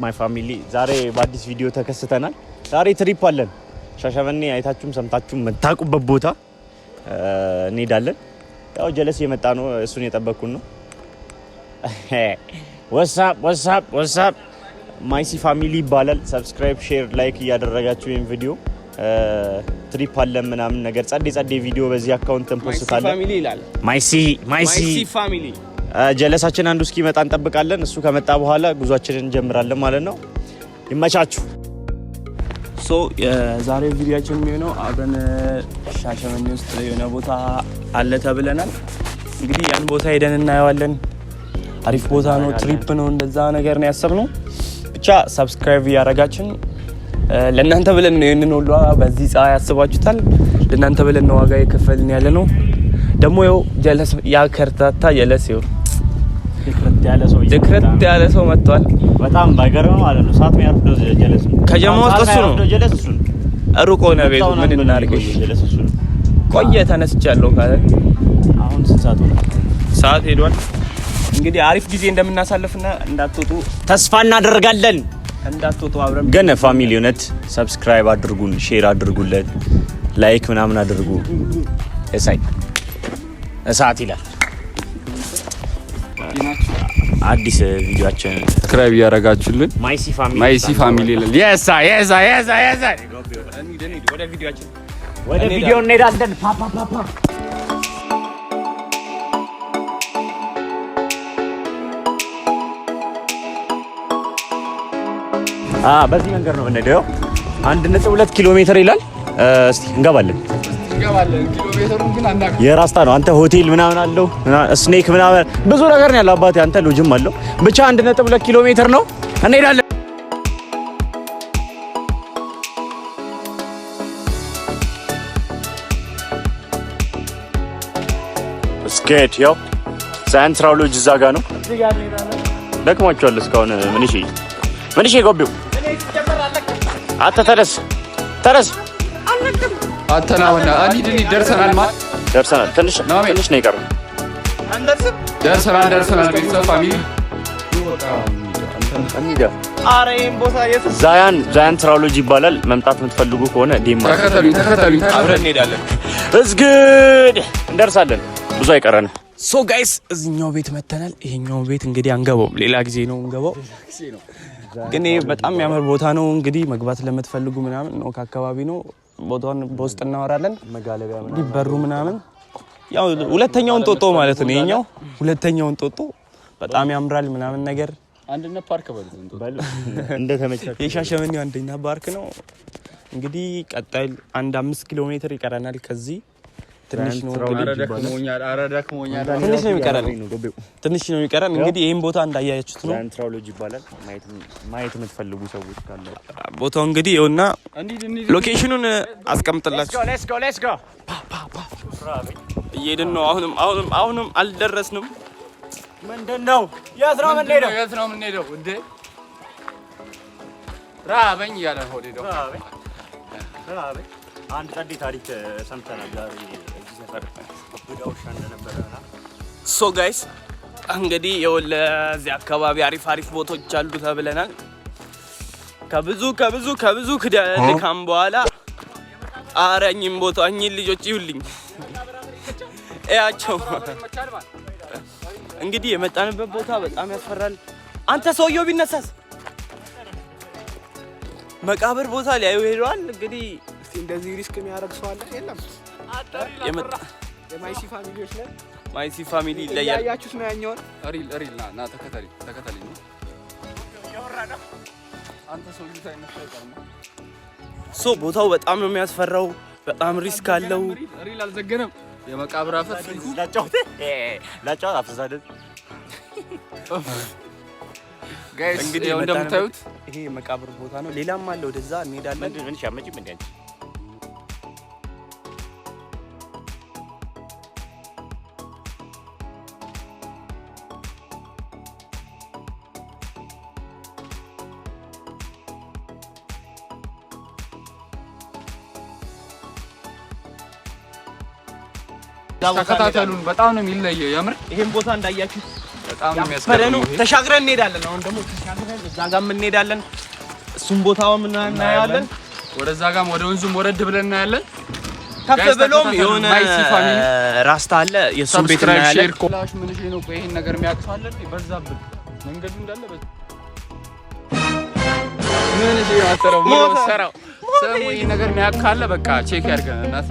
ማይ ፋሚሊ ዛሬ በአዲስ ቪዲዮ ተከስተናል። ዛሬ ትሪፕ አለን። ሻሸመኔ አይታችሁም ሰምታችሁም መታቁበት ቦታ እንሄዳለን። ያው ጀለስ የመጣ ነው እሱን የጠበቁን ነው። ዋትስአፕ ማይሲ ፋሚሊ ይባላል። ሰብስክራይብ ሼር ላይክ እያደረጋችሁ ይሄን ቪዲዮ ትሪፕ አለን ምናምን ነገር ጸዴ ቪዲዮ በዚህ አካውንት እንፖስታለን። ፋሚሊ ይላል ማይሲ ፋሚሊ ጀለሳችን አንዱ እስኪመጣ እንጠብቃለን። እሱ ከመጣ በኋላ ጉዟችንን እንጀምራለን ማለት ነው። ይመቻችሁ። የዛሬው ቪዲዮአችን የሚሆነው አብረን ሻሸመኔ ውስጥ የሆነ ቦታ አለ ተብለናል። እንግዲህ ያን ቦታ ሄደን እናየዋለን። አሪፍ ቦታ ነው፣ ትሪፕ ነው፣ እንደዛ ነገር ነው ያሰብነው። ብቻ ሰብስክራይብ ያረጋችን ለእናንተ ብለን ነው ይሄንን ሁሉ በዚህ ፀሐይ ያስባችሁታል። ለእናንተ ብለን ነው ዋጋ የከፈልን ያለ ነው። ደግሞ ያው ጀለስ ያከርታታ ጀለስ ይው ድክረት ያለ ሰው መጥቷል። በጣም ባይገርም ማለት ነው። ሰዓት ነው ያርፍዶ ጀለስ ከጀማው ተሱ ነው ሩቆ ነው ቤቱ። ምን እናርገሽ ጀለስ እሱ ቆየ ተነስቻለሁ ካለ አሁን ሰዓት ነው። ሰዓት ሄዷል። እንግዲህ አሪፍ ጊዜ እንደምናሳልፍና እንዳትወጡ ተስፋ እናደርጋለን። እንዳትወጡ አብረን ግን ፋሚሊ ዩኒት ሰብስክራይብ አድርጉን፣ ሼር አድርጉለት፣ ላይክ ምናምን አድርጉ። እሳት ይላል አዲስ ቪዲዮአችን ሰብስክራይብ ያረጋችሁልን ማይሲ ፋሚሊ ይላል። የሳ ወደ ቪዲዮ እንሄዳለን። በዚህ መንገድ ነው የምንሄደው። 1.2 ኪሎ ሜትር ይላል። እስቲ እንገባለን። ኪሎ ሜትሩን ግን አናውቅም። የራስታ ነው። አንተ ሆቴል ምናምን አለው ስኔክ ምናምን ብዙ ነገር ነው ያለው። አባቴ አንተ ሎጅም አለው። ብቻ 1.2 ኪሎ ሜትር ነው እንሄዳለን። ስኬት ያው ሴንትራል ሎጅ እዛ ጋር ነው። ደክሟቸዋል እስካሁን። ምን እሺ ጎቢው አተ ተረስ አተናውና አንዲድ ደርሰናል ማለት ደርሰናል። ትንሽ ነው የቀረው። ደርሰናል። ቤተሰብ ፋሚሊ አሬን ቦታ ዛያን ትራሎጂ ይባላል። መምጣት የምትፈልጉ ከሆነ ዴማ ተከተሉኝ አብረን እንሄዳለን። እስግድ እንደርሳለን። ብዙ አይቀረን። ጋይስ እዚህኛው ቤት መተናል። ይሄኛው ቤት እንግዲህ አንገባውም፣ ሌላ ጊዜ ነው እንገባው። ግን ይሄ በጣም የሚያምር ቦታ ነው። እንግዲህ መግባት ለምትፈልጉ ምናምን ነው ከአካባቢ ነው። ቦታውን በውስጥ እናወራለን። መጋለቢያ ሊበሩ ምናምን ያው ሁለተኛውን ጦጦ ማለት ነው። ይሄኛው ሁለተኛውን ጦጦ በጣም ያምራል ምናምን ነገር አንድነት ፓርክ እንደተመቻችሁ የሻሸመኔው አንደኛ ፓርክ ነው። እንግዲህ ቀጣይ 5 ኪሎ ሜትር ይቀረናል ከዚህ ትንሽ ነው የሚቀረን። እንግዲህ ይሄን ቦታ እንዳያያችሁት ነው። ሴንትራሎጂ ይባላል። ማየት የምትፈልጉ ሰዎች ካለ ቦታው እንግዲህ ይኸውና ሎኬሽኑን አስቀምጥላችሁ። ሌትስ ጎ እየሄድን ነው። አሁንም አልደረስንም። ምንድነው? የት ነው የምንሄደው? እንዴ ራበኝ ያለ ሆዴ ነው። ራበኝ አንድ ጸዴ ታሪክ ሰምተናል ዛሬ እዚህ ሰፈር ጉዳውሻ እንደነበረና ጋይስ እንግዲህ የወለዚህ አካባቢ አሪፍ ቦታዎች አሉ ተብለናል። ከብዙ ድካም በኋላ አረኝም ቦታ እኚህን ልጆች ይሁልኝ እያቸው። እንግዲህ የመጣንበት ቦታ በጣም ያስፈራል። አንተ ሰውየው ቢነሳስ መቃብር ቦታ ሊያዩ ሄደዋል። እንግዲህ እንደዚህ ሪስክ የሚያደርግ ሰው አለ የለም? የማይሲ ፋሚሊዎች ነን። ማይሲ ፋሚሊ ይለያል። ያያችሁት ነው ያኛውን ሪል ና ተከተለኝ ነው ያወራና አንተ ሰው ልጅ አይነሳው ቦታው በጣም ነው የሚያስፈራው። በጣም ሪስክ አለው። ሪል አልዘገነም። የመቃብር አፈት ላጫውት አፍሳደን ጋይስ እንግዲህ እንደምታዩት ይሄ መቃብር ቦታ ነው። ሌላም አለ። ወደዛ እንሄዳለን። ምን ሻመጪም እንዴ ተከታተሉን። በጣም ነው የሚለየው የምር። ይሄን ቦታ እንዳያችሁ በጣም ነው የሚያስገርመው። ተሻግረን እንሄዳለን። አሁን ደግሞ ተሻግረን እዛ ጋርም እንሄዳለን። እሱም ቦታውም እናያለን። ወደዛ ጋርም ወደ ወንዙም ወረድ ብለን እናያለን። ከፍ ብሎም የሆነ ራስታ አለ። የሱም ቤት እናያለን። ኮላሽ ምን እሺ ነው ይሄን ነገር የሚያቅሳለን በዛብን መንገዱ እንዳለ ምን እሺ አተረው ሰራው ሰው ይሄን ነገር የሚያካለ በቃ ቼክ ያድርገን እናት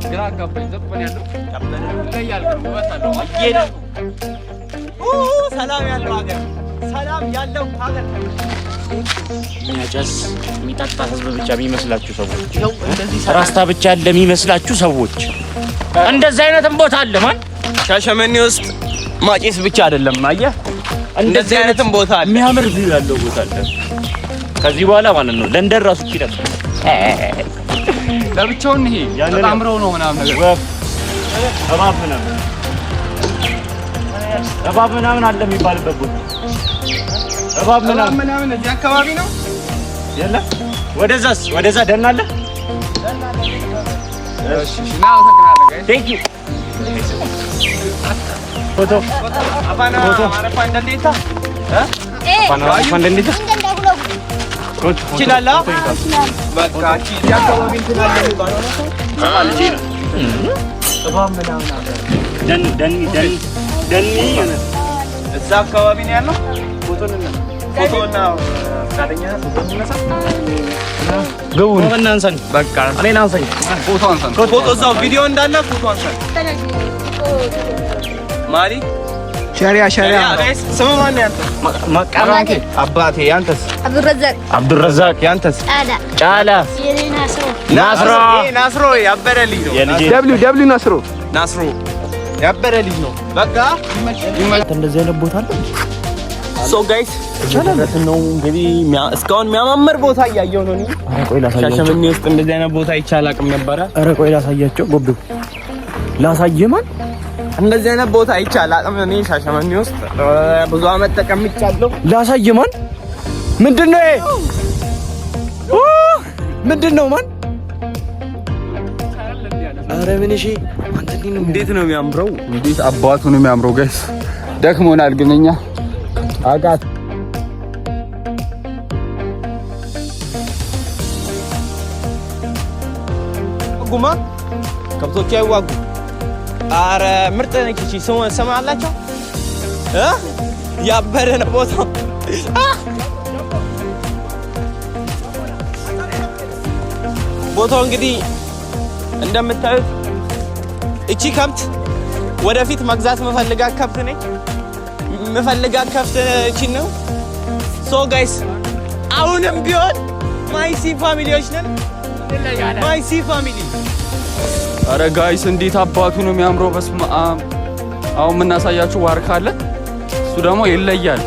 ግራ አጋባኝ። ዘጥበን ያለው ላይ ያልከው ወጣለው አየነው። ሰላም ያለው ሀገር ሰላም ያለው ሀገር የሚያጨስ የሚጠጣ ህዝብ ብቻ የሚመስላችሁ ሰዎች እንደዚህ ራስታ ብቻ ያለ የሚመስላችሁ ሰዎች እንደዚህ አይነትም ቦታ አለ። ማን ሻሸመኔ ውስጥ ማጨስ ብቻ አይደለም። አየህ እንደዚህ አይነትም ቦታ አለ። የሚያምር ቪው ያለው ቦታ አለ። ከዚህ በኋላ ማለት ነው ለንደን ራሱ ይችላል ለብቻውን ይሄ ተጣምረው ነው ምናምን ነገር እባብ ምናምን አለ የሚባልበት ቦታ እባብ ምናምን እዚህ አካባቢ ነው የለ። ወደዛ ደን አለ። እሺ ና ተከራለ ቴንክ ዩ ፎቶ አፋና አረፋ እንደሌታ አፋና እንደሌታ ይችላል። በቃ እዚህ አካባቢ እንትን አለ የሚባለው ነው። እባብ ምናምን አለ። ደን እዛ አካባቢ ነው ያለው። ፎቶና ፈቃደኛ ፎቶ እንነሳ። ግቡን እናንሳኝ። በቃ እኔን አንሳኝ። ፎቶ አንሳን። ፎቶ እዛው ቪዲዮ እንዳለ ፎቶ አንሳን። ማሪ ሸሪያ ጋይስ ስሙ ማን ያንተ? መቀራንቴ አባቴ ያንተስ? አብዱረዛቅ ያንተስ? ጫላ የኔ ናስሮ ያበረ ልጅ ነው። ደብሊው ናስሮ ያበረ ልጅ ነው። በቃ እንደዚህ አይነት ቦታ አለ። ሶ ጋይስ ነው እንግዲህ እስካሁን የሚያማምር ቦታ እያየሁ ነው። ኧረ ቆይ ላሳያቸው። ሻሸመኔ ውስጥ እንደዚህ አይነት ቦታ ይቻል አቅም ነበረ። ኧረ ቆይ ላሳያቸው። ጎብዱ ላሳየህ ማን እንደዚህ አይነት ቦታ ይቻል አቅም እኔ ሻሸመኔ ውስጥ ብዙ አመት ተቀምጫለሁ። ላሳየህ ማን ምንድነው ይሄ? ምንድነው ማን? ኧረ ምን እሺ አንተ እንዴት ነው የሚያምረው! እንዴት አባቱ ነው የሚያምረው! ጋይስ ደክሞናል ግን እኛ አጋት ጉማ ከብቶች አይዋጉ። አረ ምርጥ ነች እቺ። ስም አላቸው ያበረ ነው ቦታው። ቦታው እንግዲህ እንደምታዩት እቺ ከብት ወደፊት መግዛት መፈልጋት ከብት ነች። መፈልጋት ከብት እቺ ነው። ሶ ጋይስ አሁንም ቢሆን ማይሲ ፋሚሊዎች ነን። ማይሲ ፋሚሊ። አረ ጋይስ እንዴት አባቱ ነው የሚያምረው! በስመ አብ። አሁን የምናሳያችሁ ዋርካ አለ። እሱ ደግሞ ይለያል።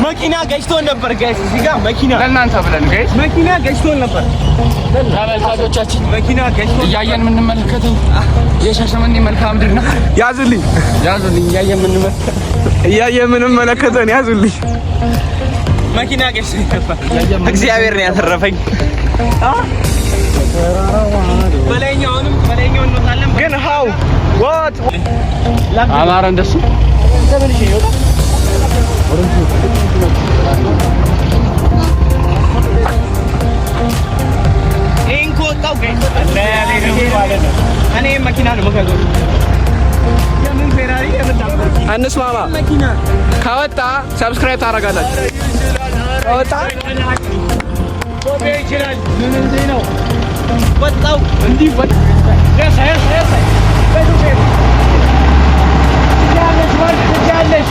መኪና ገጭቶን ነበር ጋይስ። እዚህ ጋር መኪና ለእናንተ ብለን ጋይስ መኪና ገጭቶን ነበር። ተመልካቾቻችን መኪና ገጭቶን እያየን የምንመለከተው የሻሸመኔ መልክዓ ምድር ነው። ያዙልኝ እያየን የምንመለከተውን ያዙልኝ። መኪና ገጭቶን ነበር። እግዚአብሔር ነው ያተረፈኝ። በላይኛውንም እንወጣለን ግን ሃው ዋት አማረ እንደሱ ኢንኮ ወጣው ጋይስ እኔ መኪና ነው መከገው የምን ፌራሪ የምን አንስማማ። ከወጣ ሰብስክራይብ ታደርጋላችሁ። ከወጣ ቶቤ ይችላል። ምን እንዴ ነው ወጣው እንዲህ ወጣ ያለሽ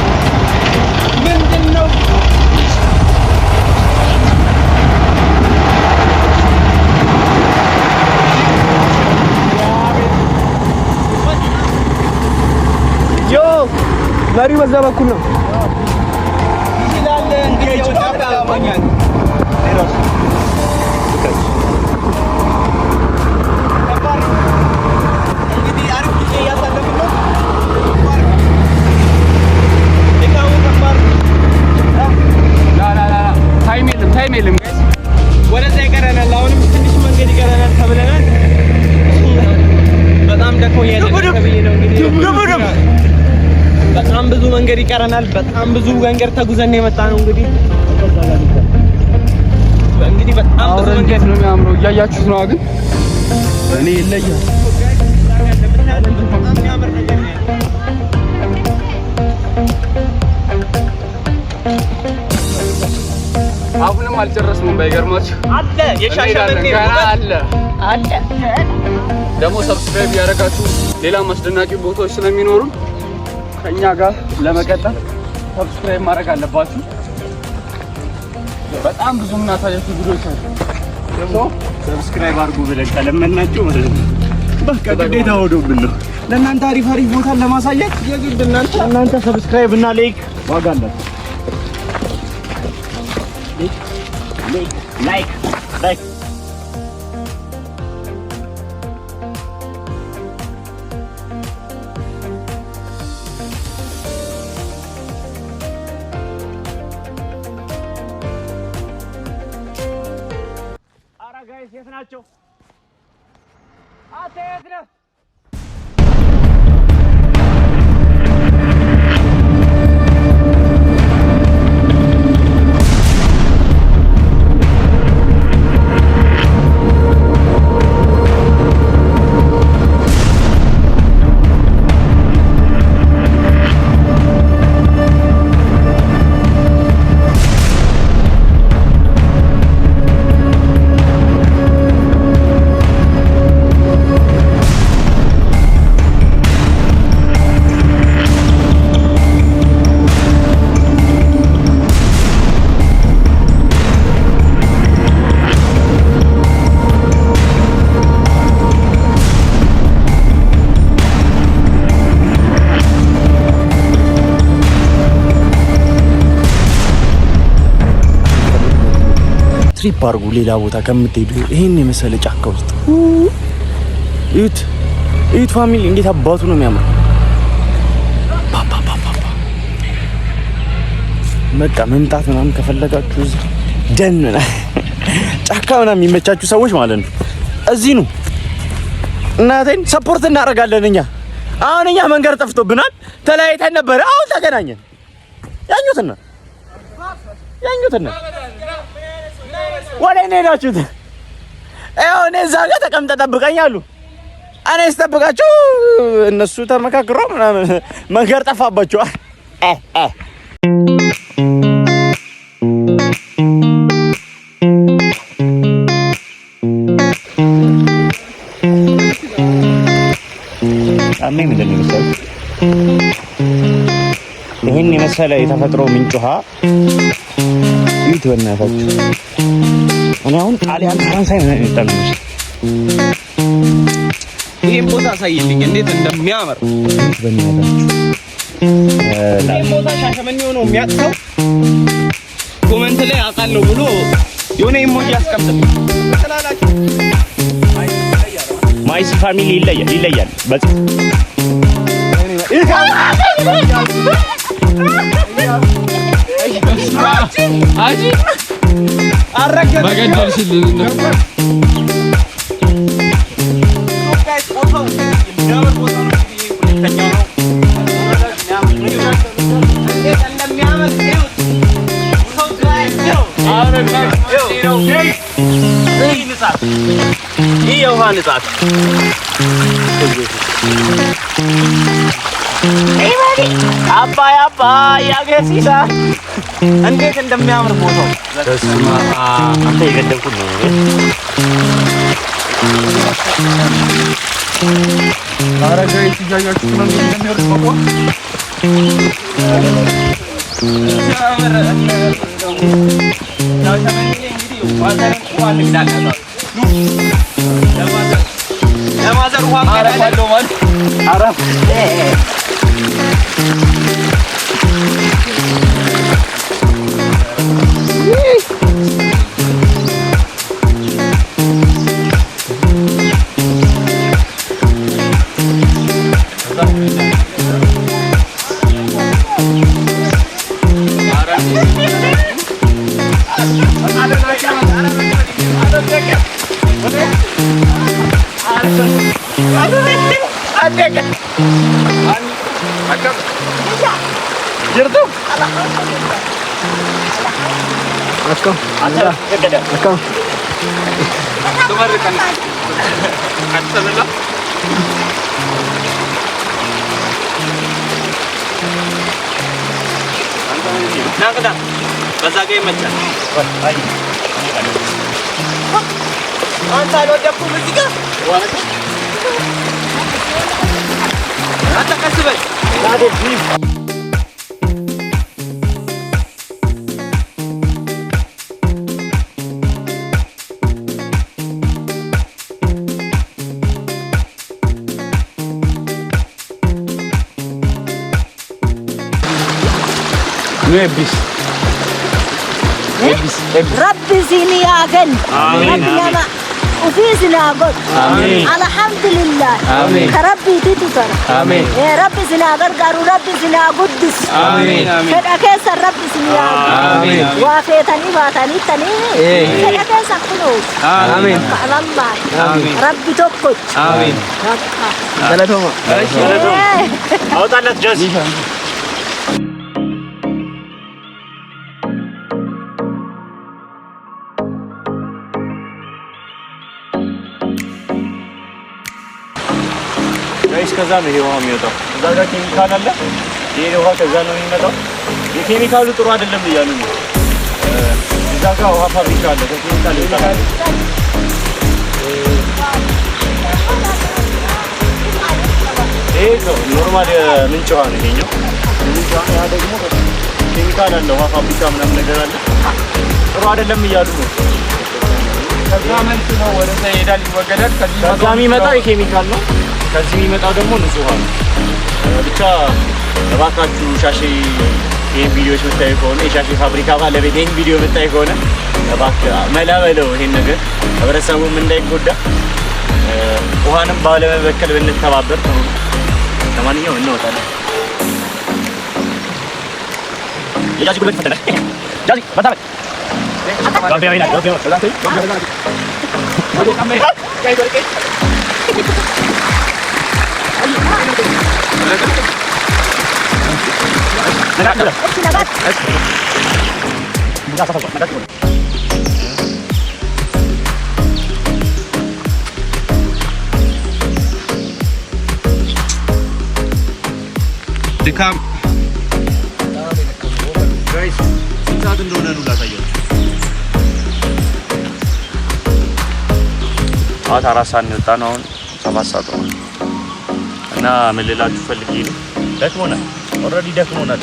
ምንድነው? ዮ ቀሪው በዛ በኩል ነው ይላል እንግዲህ ወጣባኛል እንግዲህ አሪፍ ጊዜ እያሳለፍን ነው ታይም የለም ጋይስ ወደዛ ይቀረናል አሁንም ትንሽ መንገድ ይቀረናል ተብለናል በጣም ደክሞኛል ተብዬ ነው እንግዲህ በጣም ብዙ መንገድ ይቀረናል በጣም ብዙ መንገድ ተጉዘን የመጣ ነው እንግዲህ በጣም ብዙ መንገድ ነው የሚያምረው እያያችሁት ነው ግን እኔ ይለያል በጣም የሚያምር ነገር ነው አሁንም አልጨረስንም ባይገርማችሁ አለ የሻሸመኔ አለ ደግሞ ሰብስክራይብ ያደረጋችሁ ሌላ አስደናቂ ቦታዎች ስለሚኖሩ ከኛ ጋር ለመቀጠል ሰብስክራይብ ማድረግ አለባችሁ በጣም ብዙ እናሳያችሁ ቪዲዮዎች አሉ ደግሞ ሰብስክራይብ አድርጉ ብለን ካለመናችሁ ማለት ነው በቃ ግዴታ ሆዶብን ነው ለእናንተ አሪፍ ቦታ ለማሳየት የግድ እናንተ ሰብስክራይብ እና ላይክ ዋጋ አላችሁ ላይክ አራ ጋይስ የት ናቸው አትየት ነው ትሪፕ አድርጉ ሌላ ቦታ ከምትሄዱ ይሄን የመሰለ ጫካ ውስጥ እዩት ፋሚሊ እንዴት አባቱ ነው የሚያምረው በቃ መምጣት ምናምን ከፈለጋችሁ እዚህ ደን ጫካ ምናምን የሚመቻችሁ ሰዎች ማለት ነው እዚህ ነው እናቴን ሰፖርት እናደርጋለን እኛ አሁን እኛ መንገድ ጠፍቶብናል ተለያይተን ነበር አሁን ተገናኘን ያኙትና ወደ እኔ ሄዳችሁት እኔ እዛ ጋር ተቀምጠህ ጠብቀኝ አሉ እኔ ስጠብቃችሁ እነሱ ተመካክረው ምናምን መንገድ ጠፋባቸዋል ምንድን ነው መሰለህ ይሄን የመሰለ የተፈጥሮ ምንጭ ውሃ ይት በእናታችሁ እኔ አሁን ጣሊያን ፈረንሳይ ነው የጠምሽ ይሄን ቦታ አሳይልኝ እንዴት እንደሚያምር በእናታችሁ ይሄን ቦታ ሻሸመኔ ሆኖ የሚያጥተው ኮሜንት ላይ አውቃለሁ ብሎ የሆነ ኢሞጂ ያስቀምጥልኝ ተላላችሁ ማይስ ፋሚሊ ይለያል በጽ አጂ አረገ በገደልሽልን ነው ይህ የውሃ ንጻት አባይ ያገሲሳ እንዴት እንደሚያምር ቦታው ተስማ አንተ የገደልኩት ነው አረጋይ ትያያችሁ ነው እንደሚወርድ በዛ ጋር ይመቻል። አንተ አልወደኩም እዚህ ጋር አንተ ቀስ በል ربي زيني يا غن ربي ما وفي زنا قد الحمد لله ربي تتر يا ربي زنا قرقر ربي زنا قدس كذا كيس ربي زنا وافيتني واتني تني كذا كيس خلوص الله ربي توكل ثلاثة أو ثلاث جزء ከዛ ነው ይሄ ውሃ የሚወጣው። እዛ ጋር ኬሚካል አለ። ይሄ ውሃ ከዛ ነው የሚመጣው። የኬሚካሉ ጥሩ አይደለም እያሉ ነው። እዛ ጋር ውሃ ፋብሪካ አለ። ከኬሚካል ይወጣል። ይሄ ኖርማል ምንጭ ውሃ ነው ይሄኛው። ምንጭ ውሃ ያ ደግሞ ኬሚካል አለ። ውሃ ፋብሪካ ምናምን ነገር አለ። ጥሩ አይደለም እያሉ ነው። ከዛ መልክ ነው ወደዛ ይሄዳል፣ ይወገዳል። ከዛ የሚመጣው የኬሚካል ነው። ከዚህ የሚመጣው ደግሞ ንጹህ ውሃ ነው። ብቻ እባካችሁ ሻሼ ይሄን ቪዲዮ የምታዩ ከሆነ የሻሼ ፋብሪካ ባለቤት ይሄን ቪዲዮ የምታዩ ከሆነ እባክህ መላ በለው ይሄን ነገር ህብረተሰቡም እንዳይጎዳ ውሃንም ባለመበከል ብንተባበር ነው። ለማንኛውም እንወጣለን። የጃዚ ጉልበት ፈተነ ጃዚ በታበት ጋቢያ ይላል ጋቢያ ድካም ጋይስ ስንት እንደሆነ ነው ላሳያችሁ። ጠዋት 4 ሰዓት ነው የወጣነው። አሁን 7 ሰዓት ነው እና ምን ልላችሁ ፈልጌ ነው ደክሞናል። ኦልሬዲ ደክሞናል።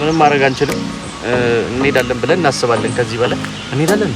ምንም ማድረግ አንችልም። እንሄዳለን ብለን እናስባለን። ከዚህ በላይ እንሄዳለን።